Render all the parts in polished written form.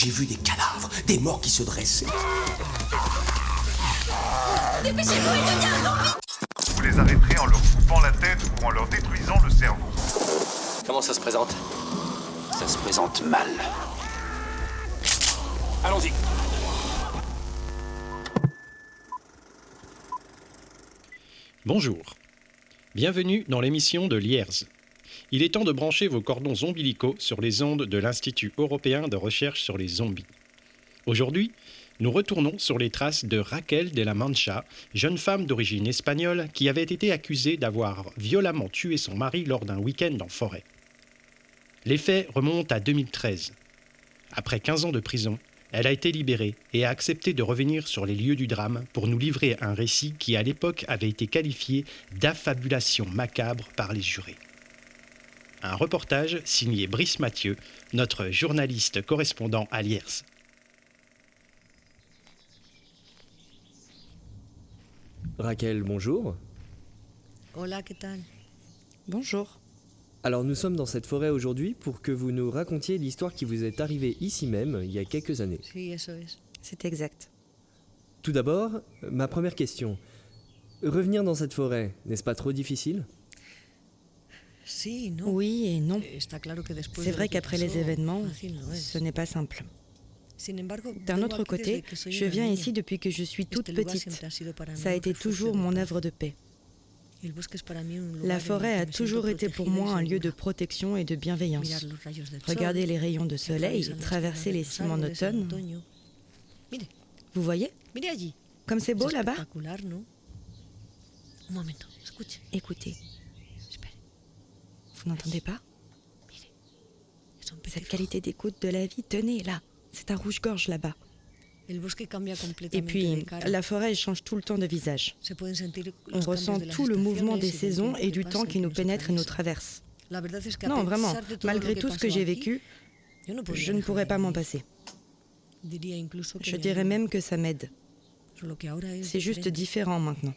J'ai vu des cadavres, des morts qui se dressaient. Dépêchez-vous, il devient un zombie. Vous les arrêterez en leur coupant la tête ou en leur détruisant le cerveau. Comment ça se présente? Ça se présente mal. Allons-y. Bonjour. Bienvenue dans l'émission de Lierz. Il est temps de brancher vos cordons ombilicaux sur les ondes de l'Institut européen de recherche sur les zombies. Aujourd'hui, nous retournons sur les traces de Raquel de la Mancha, jeune femme d'origine espagnole qui avait été accusée d'avoir violemment tué son mari lors d'un week-end en forêt. Les faits remontent à 2013. Après 15 ans de prison, elle a été libérée et a accepté de revenir sur les lieux du drame pour nous livrer un récit qui à l'époque avait été qualifié d'affabulation macabre par les jurés. Un reportage signé Brice Mathieu, notre journaliste correspondant à Lierz. Raquel, bonjour. Hola, ¿qué tal? Bonjour. Alors nous sommes dans cette forêt aujourd'hui pour que vous nous racontiez l'histoire qui vous est arrivée ici même il y a quelques années. Sí, eso es. C'est exact. Tout d'abord, ma première question. Revenir dans cette forêt, n'est-ce pas trop difficile? Sí, no. Oui et non. Está claro que después C'est de vrai lo que qu'après les pasó, événements, fácil no es. ce n'est pas simple. Sin embargo, D'un vengo autre aquí côté, desde que soy je una viens niña. ici depuis que je suis toute Este lugar petite. siempre ha sido para mí Ça a un été refugio toujours de mon paz. œuvre de paix. El bosque es para mí un lugar La en el forêt que a me toujours siento été pour protegida y moi un lieu de segura. protection et de bienveillance. Mirar los rayos del sol, Regardez les rayons de soleil, atraviesan las traverser hojas de les los cimes en árboles en automne. otoño. Mire, Vous voyez? mire allí. Comme c'est beau Es là-bas? espectacular, ¿no? Un momento, escuche. Écoutez, Espere. vous n'entendez pas? Mire. Es un Cette pequeño. qualité d'écoute de la vie, tenez là. C'est un rouge-gorge là-bas. El bosque cambia Et completamente puis, de cara. la forêt change tout le temps de visage. Se pueden sentir On los ressent cambios de las tout le mouvement estaciones des y del saisons tiempo et que du pasa temps y qui que nous nos pénètre et nous atraviesa. traverse. La verdad es que a Non, vraiment, pesar de todo malgré lo que tout ce que pasó j'ai aquí, vécu, yo no podría je ne dejar pourrais de pas m'en vivir. passer. Diría incluso que Je me dirais ayuda. même que ça m'aide. Solo que ahora es C'est juste diferente. différent maintenant.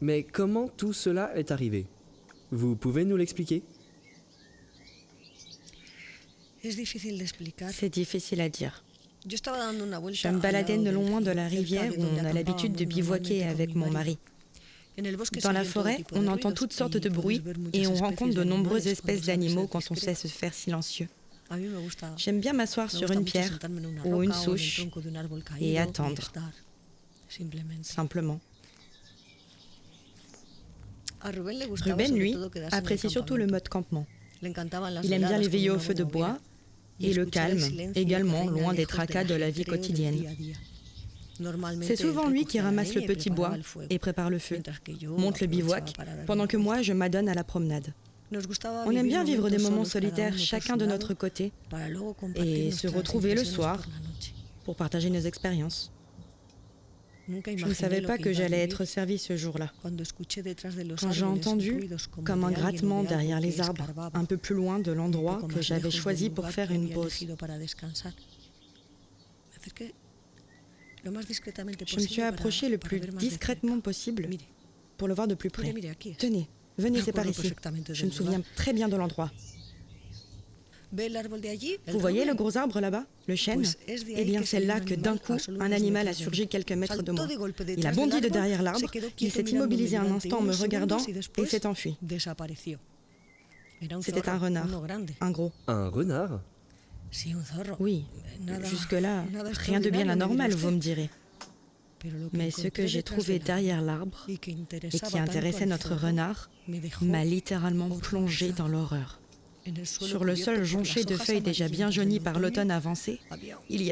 Mais comment tout cela est arrivé? Vous pouvez nous l'expliquer? Es difícil de explicar. C'est difficile à dire. Yo estaba dando una vuelta Je me al baladais lado ne del loin de río, la cerca rivière de où donde on a l'habitude de acampábamos bivouaquer normalmente avec con mi mon marido. mari. En el bosque Dans se la oyen todo forêt, tipo de on entend ruidos toutes sortes y de puedes bruits ver muchas et on especies rencontre de de nombreuses animales espèces cuando sabes d'animaux ser quand on sait discreto. se faire silencieux. A mí me gusta, J'aime bien m'asseoir me sur gusta une mucho pierre sentarme en una ou une roca o en el souche tronco de un árbol caído et y attendre, estar, simplemente. simplement. A Rubén le gustaba Ruben, sobre lui, todo quedarse en el apprécie surtout le campamento. mode campement. Le encantaban las Il aime bien veladas les con veillées au una feu de buena bois hoguera et le escuchar el calme, silencio que également reina loin des lejos del tracas de la vie ajetreo del quotidienne. día a día. Normalmente, C'est souvent él lui qui recogía la ramasse le leña y petit bois preparaba el fuego, et prépare le feu, mientras que yo monte le aprovechaba bivouac, para dar pendant una que moi vuelta. je m'adonne à la promenade. Nos gustaba On aime bien vivre des moments solos, cada solitaires, uno por chacun su de lado, notre côté, para luego compartir et se nuestras retrouver le impresiones soir por la noche. pour partager nos expériences. Nunca Je ne imaginé savais lo pas que que iba a j'allais vivir être servie ce jour-là. cuando escuché detrás de los Quand j'ai árboles entendu, ruidos como comme de un alguien o grattement de algo derrière que les arbres, escarbaba un peu plus loin de un l'endroit poco que más j'avais lejos del choisi pour lugar faire que une había pause. elegido para descansar. Me acerqué lo más discretamente Je me suis posible approchée le para plus ver más de discrêtement possible cerca. Mire, pour le voir de plus près. mire aquí es. Tenez, venez, Me c'est par acuerdo ici. perfectamente Je del me souviens lugar. très bien de l'endroit. ¿Ve el árbol de allí? El Vous voyez le roble. gros arbre là-bas, le chêne? Pues es de Eh ahí bien, que c'est salió là un que d'un animal coup, a solo un unos animal a metros de surgi mí. quelques mètres de Saltó moi. de golpe Il a detrás bondi del de árbol, derrière se l'arbre, quedó il quieto s'est mirándome immobilisé un durante instant en me unos regardant segundos y et después s'est enfui. desapareció. Era un C'était zorro, un renard, uno grande. un gros. Un renard? Sí, un zorro. Oui, Nada- jusque-là, nada rien de bien extraordinario, me anormal, dirá vous me usted. direz. Pero lo Mais ce que encontré j'ai detrás trouvé del derrière árbol l'arbre y que et interesaba qui tanto intéressait al notre zorro, renard me dejó m'a littéralement plongé horrorizada. dans l'horreur. en el suelo Sur le cubierto sol por jonché las de hojas feuilles déjà bien amarillentas jaunies del par otoño, l'automne avancé, había il y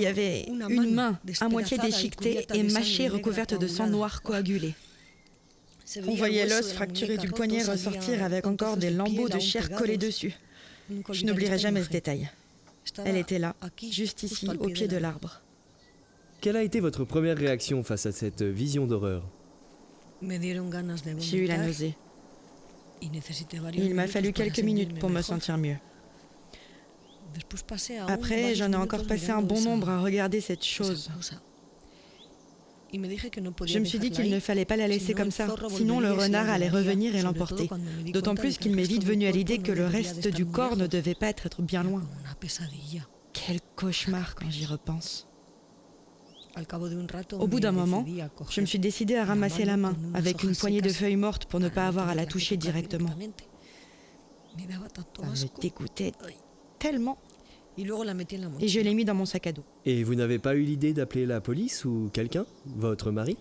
avait una une main mano à moitié despedazada y déchiquetée cubierta et de mâchée sangre recouverte de negra sang coagulada. noir coagulé. Se On veía el voyait hueso l'os de la fracturé muñeca du roto, poignet salía ressortir avec con encore trozos des de lambeaux piel de aún chair pegados. collés dessus. Nunca Je olvidaré n'oublierai esta jamais ce imagen. détail. Estaba Elle était là, aquí, juste ici, justo al au pie pied de del l'arbre. Quelle a été votre première réaction face à cette vision d'horreur? Me dieron ganas de J'ai eu la vomitar nausée. y necesité varios Il m'a minutos fallu para quelques minutes sentirme pour me mejor. sentir mieux. Después pasé aún Après, varios j'en ai minutos encore passé un mirando bon esa- nombre à regarder cette esa chose. cosa. Je me suis dit qu'il ne fallait pas la laisser comme ça, sinon le renard allait revenir et l'emporter. D'autant plus qu'il m'est vite venu à l'idée que le reste du corps ne devait pas être bien loin. Quel cauchemar quand j'y repense. Au bout d'un moment, je me suis décidée à ramasser la main avec une poignée de feuilles mortes pour ne pas avoir à la toucher directement. Ça me dégoûtait tellement. Et je l'ai mis dans mon sac à dos. Et vous n'avez pas eu l'idée d'appeler la police ou quelqu'un? Votre mari?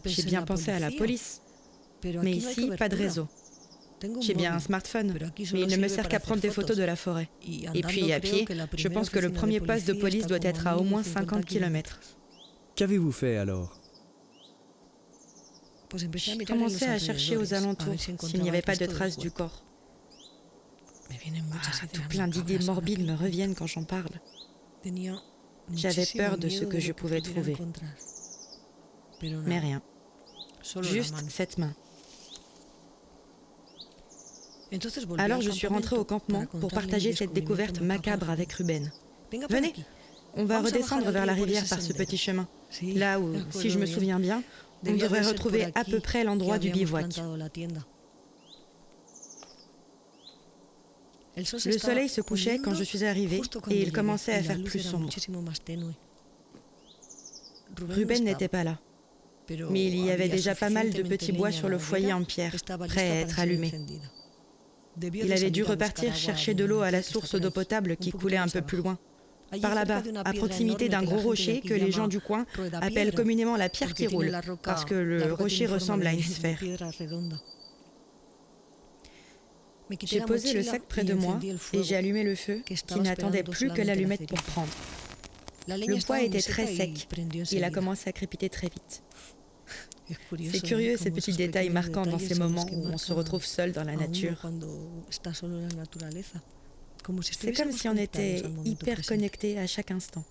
J'ai bien pensé à la police. Mais ici, pas de réseau. J'ai bien un smartphone, mais il ne me sert qu'à prendre des photos de la forêt. Et puis à pied, je pense que le premier poste de police doit être à au moins 50 km. Qu'avez-vous fait alors? J'ai commencé à chercher aux alentours s'il n'y avait pas de traces du corps. Tout plein d'idées morbides me reviennent quand j'en parle. J'avais peur de ce que je pouvais trouver. Mais rien. Juste cette main. Alors je suis rentrée au campement pour partager cette découverte macabre avec Ruben. Venez, on va redescendre vers la rivière par ce petit chemin. Là où, si je me souviens bien, on devrait retrouver à peu près l'endroit du bivouac. Le soleil se couchait quand je suis arrivée et il commençait à faire plus sombre. Ruben n'était pas là, mais il y avait déjà pas mal de petits bois sur le foyer en pierre, prêts à être allumés. Il avait dû repartir chercher de l'eau à la source d'eau potable qui coulait un peu plus loin. Par là-bas, à proximité d'un gros rocher que les gens du coin appellent communément la pierre qui roule, parce que le rocher ressemble à une sphère. J'ai posé le sac près de moi et j'ai allumé le feu qui n'attendait plus que l'allumette pour prendre. Le bois était très sec, il a commencé à crépiter très vite. C'est curieux ces petits détails marquants dans ces moments où on se retrouve seul dans la nature. C'est comme si on était hyper connecté à chaque instant.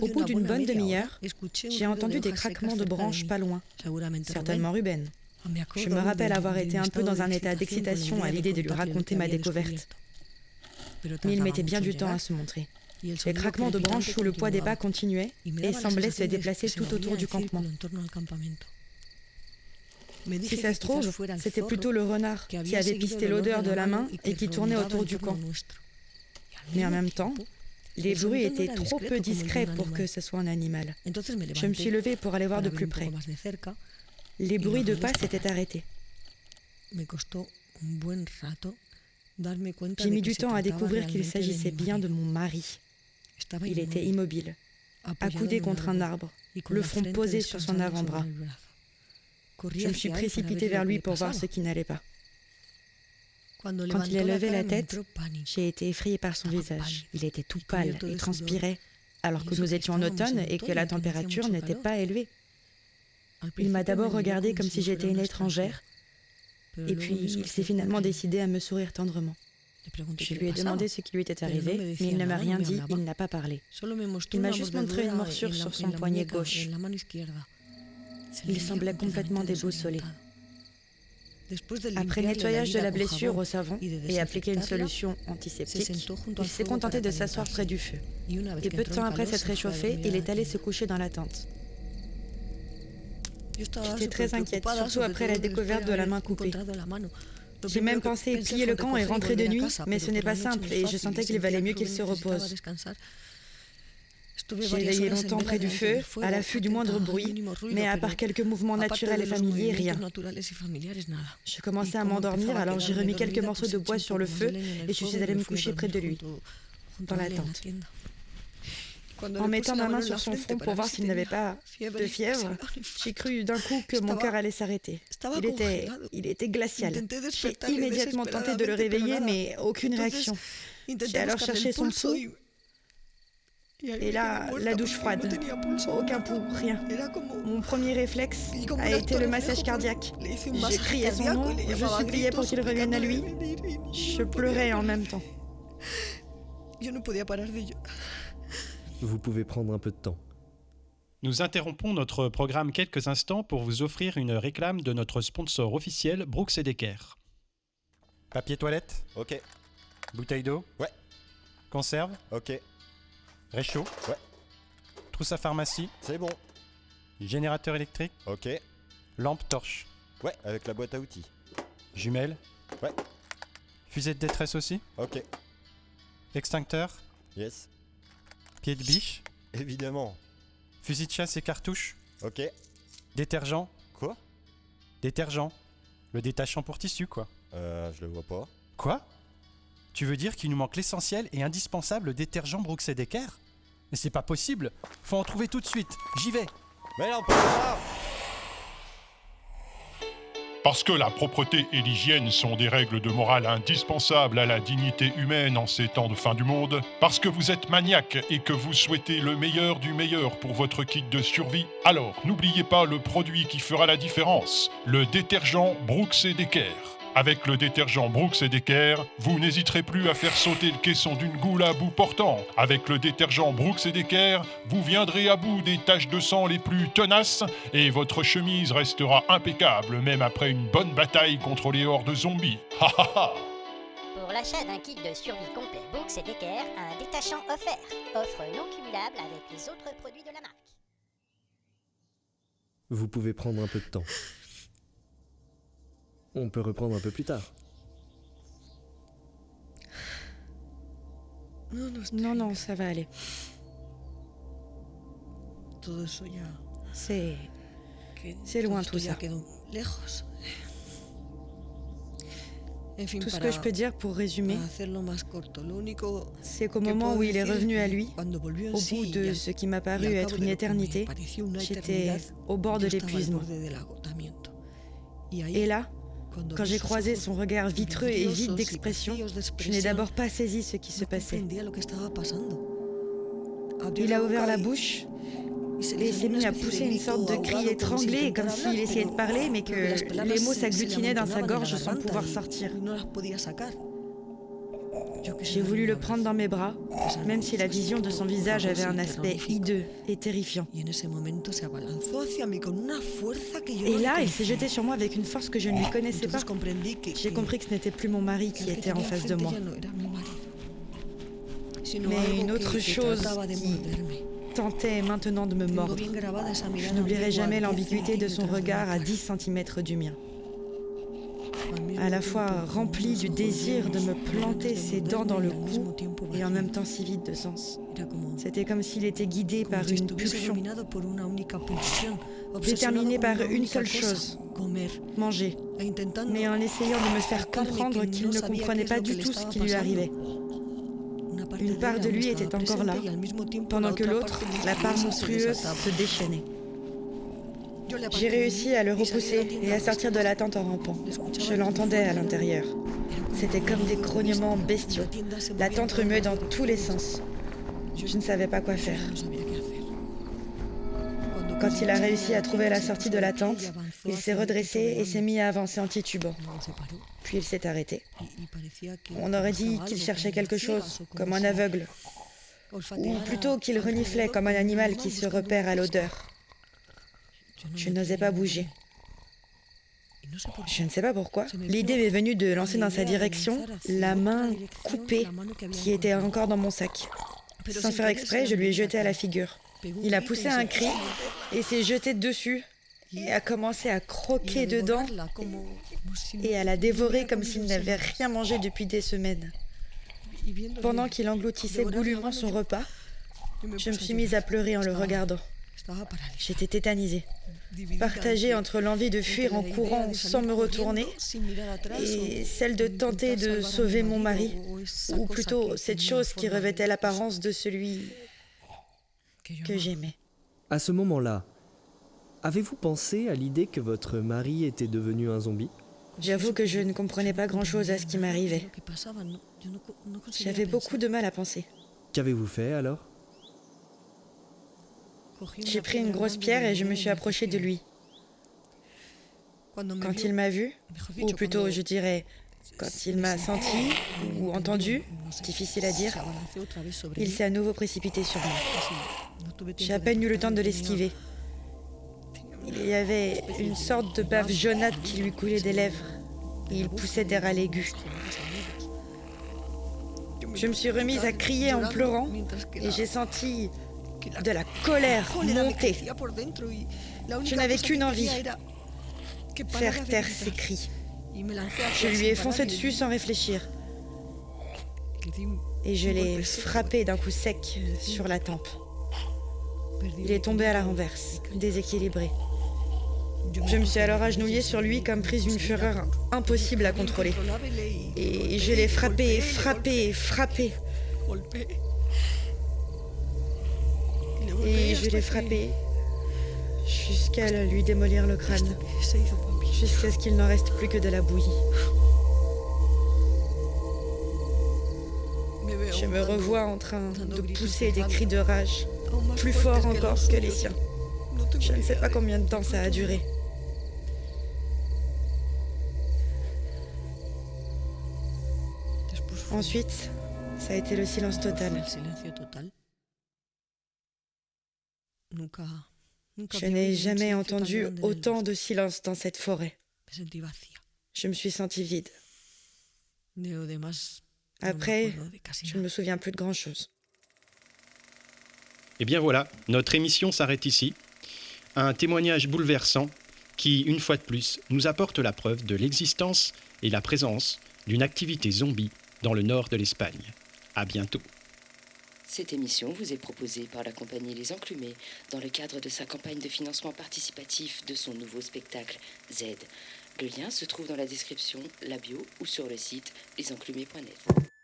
Au bout d'une bonne demi-heure, j'ai entendu des craquements de branches pas loin, certainement Ruben. Je me rappelle avoir été un peu dans un état d'excitation à l'idée de lui raconter ma découverte. Mais il mettait bien du temps à se montrer. Les craquements de branches sous le poids des pas continuaient et semblaient se déplacer tout autour du campement. Si ça se trouve, c'était plutôt le renard qui avait pisté l'odeur de la main et qui tournait autour du camp. Mais en même temps, les bruits étaient trop peu discrets pour que ce soit un animal. Je me suis levée pour aller voir de plus près. Les bruits de pas s'étaient arrêtés. J'ai mis du temps à découvrir qu'il s'agissait bien de mon mari. Il était immobile, accoudé contre un arbre, le front posé sur son avant-bras. Je me suis précipitée vers lui pour voir ce qui n'allait pas. Quand il a levé la tête, j'ai été effrayée par son visage. Il était tout pâle et transpirait, alors que nous étions en automne et que la température n'était pas élevée. Il m'a d'abord regardée comme si j'étais une étrangère, et puis il s'est finalement décidé à me sourire tendrement. Je lui ai demandé ce qui lui était arrivé, mais il ne m'a rien dit, il n'a pas parlé. Il m'a juste montré une morsure sur son poignet gauche. Il semblait complètement déboussolé. Après nettoyage de la blessure au savon et appliquer une solution antiseptique, il s'est contenté de s'asseoir près du feu. Et peu de temps après s'être réchauffé, il est allé se coucher dans la tente. J'étais très inquiète, surtout après la découverte de la main coupée. J'ai même pensé plier le camp et rentrer de nuit, mais ce n'est pas simple et je sentais qu'il valait mieux qu'il se repose. J'ai veillé longtemps près du feu, à l'affût du moindre bruit, mais à part quelques mouvements naturels et familiers, rien. Je commençais à m'endormir, alors j'ai remis quelques morceaux de bois sur le feu et je suis allée me coucher près de lui, dans la tente. En mettant ma main sur son front pour voir s'il n'avait pas de fièvre, j'ai cru d'un coup que mon cœur allait s'arrêter. Il était glacial. J'ai immédiatement tenté de le réveiller, mais aucune réaction. J'ai alors cherché son pouls. Et là, la douche froide. Aucun pouls, rien. Mon premier réflexe a été le massage cardiaque. J'ai crié son nom, je suppliais pour qu'il revienne à lui. Je pleurais en même temps. Vous pouvez prendre un peu de temps. Nous interrompons notre programme quelques instants pour vous offrir une réclame de notre sponsor officiel, Brooks & Decker. Papier toilette? Ok. Bouteille d'eau? Ouais. Conserve? Ok. Réchaud? Ouais. Trousse à pharmacie? C'est bon. Générateur électrique. Ok. Lampe torche. Ouais, avec la boîte à outils. Jumelle. Ouais. Fusée de détresse aussi. Ok. Extincteur. Yes. Pied de biche. Évidemment. Fusil de chasse et cartouche. Ok. Détergent. Quoi? Détergent. Le détachant pour tissu, quoi. Je le vois pas. Quoi? Tu veux dire qu'il nous manque l'essentiel et indispensable détergent Brooks et Decker? Mais c'est pas possible. Faut en trouver tout de suite. J'y vais. Mais non, pas là. Parce que la propreté et l'hygiène sont des règles de morale indispensables à la dignité humaine en ces temps de fin du monde, parce que vous êtes maniaque et que vous souhaitez le meilleur du meilleur pour votre kit de survie, alors n'oubliez pas le produit qui fera la différence, le détergent Brooks et Decker. Avec le détergent Brooks et Decker, vous n'hésiterez plus à faire sauter le caisson d'une goule à bout portant. Avec le détergent Brooks et Decker, vous viendrez à bout des taches de sang les plus tenaces et votre chemise restera impeccable même après une bonne bataille contre les hordes zombies. Ha ha ha! Pour l'achat d'un kit de survie complet Brooks et Decker, un détachant offert. Offre non cumulable avec les autres produits de la marque. Vous pouvez prendre un peu de temps. On peut reprendre un peu plus tard. Non, ça va aller. C'est loin tout ça. Tout ce que je peux dire pour résumer, c'est qu'au moment où il est revenu à lui, au bout de ce qui m'a paru être une éternité, j'étais au bord de l'épuisement. Et là, quand j'ai croisé son regard vitreux et vide d'expression, je n'ai d'abord pas saisi ce qui se passait. Il a ouvert la bouche et s'est mis à pousser une sorte de cri étranglé, comme s'il essayait de parler, mais que les mots s'agglutinaient dans sa gorge sans pouvoir sortir. J'ai voulu le prendre dans mes bras, même si la vision de son visage avait un aspect hideux et terrifiant. Et là, il s'est jeté sur moi avec une force que je ne lui connaissais pas. J'ai compris que ce n'était plus mon mari qui était en face de moi. Mais une autre chose qui tentait maintenant de me mordre. Je n'oublierai jamais l'ambiguïté de son regard à 10 cm du mien. À la fois rempli du désir de me planter ses dents dans le cou et en même temps si vide de sens. C'était comme s'il était guidé par une pulsion, déterminé par une seule chose, manger, mais en essayant de me faire comprendre qu'il ne comprenait pas du tout ce qui lui arrivait. Une part de lui était encore là, pendant que l'autre, la part monstrueuse, se déchaînait. J'ai réussi à le repousser et à sortir de la tente en rampant. Je l'entendais à l'intérieur. C'était comme des grognements bestiaux. La tente remuait dans tous les sens. Je ne savais pas quoi faire. Quand il a réussi à trouver la sortie de la tente, il s'est redressé et s'est mis à avancer en titubant. Puis il s'est arrêté. On aurait dit qu'il cherchait quelque chose, comme un aveugle. Ou plutôt qu'il reniflait comme un animal qui se repère à l'odeur. Je n'osais pas bouger. Je ne sais pas pourquoi. L'idée m'est venue de lancer dans sa direction la main coupée qui était encore dans mon sac. Sans faire exprès, je lui ai jeté à la figure. Il a poussé un cri et s'est jeté dessus et a commencé à croquer dedans et à la dévorer comme s'il n'avait rien mangé depuis des semaines. Pendant qu'il engloutissait goulûment son repas, je me suis mise à pleurer en le regardant. J'étais tétanisée, partagée entre l'envie de fuir en courant sans me retourner et celle de tenter de sauver mon mari, ou plutôt cette chose qui revêtait l'apparence de celui que j'aimais. À ce moment-là, avez-vous pensé à l'idée que votre mari était devenu un zombie ? J'avoue que je ne comprenais pas grand-chose à ce qui m'arrivait. J'avais beaucoup de mal à penser. Qu'avez-vous fait alors ? J'ai pris une grosse pierre et je me suis approchée de lui. Quand il m'a vu, ou plutôt je dirais, quand il m'a senti ou entendu, difficile à dire, il s'est à nouveau précipité sur moi. J'ai à peine eu le temps de l'esquiver. Il y avait une sorte de bave jaunâtre qui lui coulait des lèvres et il poussait des râles aigus. Je me suis remise à crier en pleurant et j'ai senti de la colère montait. Je n'avais qu'une envie, faire taire ses cris. Je lui ai foncé dessus sans réfléchir. Et je l'ai frappé d'un coup sec sur la tempe. Il est tombé à la renverse, déséquilibré. Je me suis alors agenouillée sur lui comme prise d'une fureur impossible à contrôler. Et je l'ai frappé, frappé, frappé. Et je l'ai frappé jusqu'à lui démolir le crâne, jusqu'à ce qu'il n'en reste plus que de la bouillie. Je me revois en train de pousser des cris de rage, plus forts encore que les siens. Je ne sais pas combien de temps ça a duré. Ensuite, ça a été le silence total. Je n'ai jamais entendu autant de silence dans cette forêt. Je me suis sentie vide. Après, je ne me souviens plus de grand-chose. Et bien voilà, notre émission s'arrête ici. Un témoignage bouleversant qui, une fois de plus, nous apporte la preuve de l'existence et la présence d'une activité zombie dans le nord de l'Espagne. À bientôt. Cette émission vous est proposée par la compagnie Les Enclumés dans le cadre de sa campagne de financement participatif de son nouveau spectacle Z. Le lien se trouve dans la description, la bio ou sur le site lesenclumés.net.